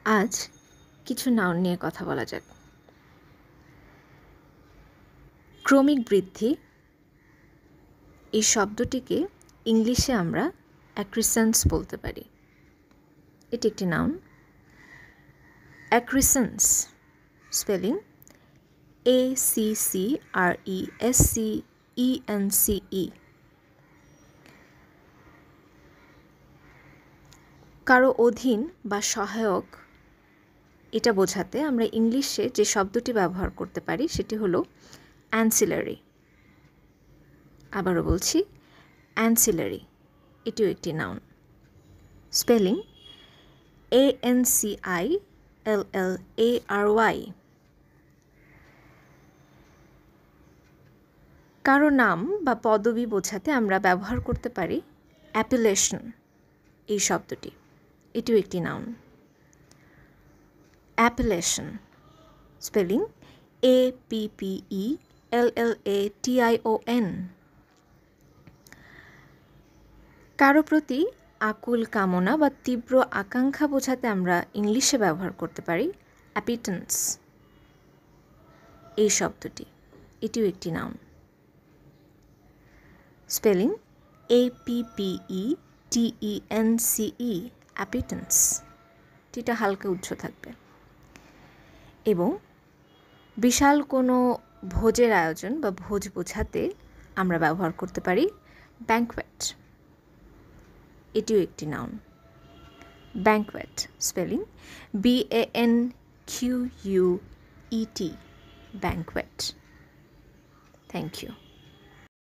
আজ কিছু নাউন নিয়ে কথা বলা যাক। ক্রমিক বৃদ্ধি এই শব্দটিকে ইংলিশে আমরা অ্যাক্রিসেন্স বলতে পারি। এটি একটি নাউন। অ্যাক্রিসেন্স spelling ACCRESCENCE। কারো অধীন বা সহায়ক এটা বোঝাতে আমরা ইংলিশে যে শব্দটি ব্যবহার করতে পারি সেটি হলো অ্যান্সিলারি। আবারও বলছি, অ্যান্সিলারি এটিও একটি নাউন। Spelling ANCILLARY। কারো নাম বা পদবি বোঝাতে আমরা ব্যবহার করতে পারি অ্যাপিলেশন এই শব্দটি। এটিও একটি নাউন। অ্যাপিলেশন spelling APPELLATION। কারো প্রতি আকুল কামনা বা তীব্র আকাঙ্ক্ষা বোঝাতে আমরা ইংলিশে ব্যবহার করতে পারি অ্যাপিটেন্স এই শব্দটি। এটিও একটি নাউন। Spelling APPETENCE অ্যাপিটেন্স। টিটা হালকা উচ্চ থাকবে। এবং বিশাল কোনো ভোজের আয়োজন বা ভোজ বোঝাতে আমরা ব্যবহার করতে পারি ব্যাঙ্কোয়েট। এটিও একটি noun. Banquet spelling BANQUET banquet. Thank you.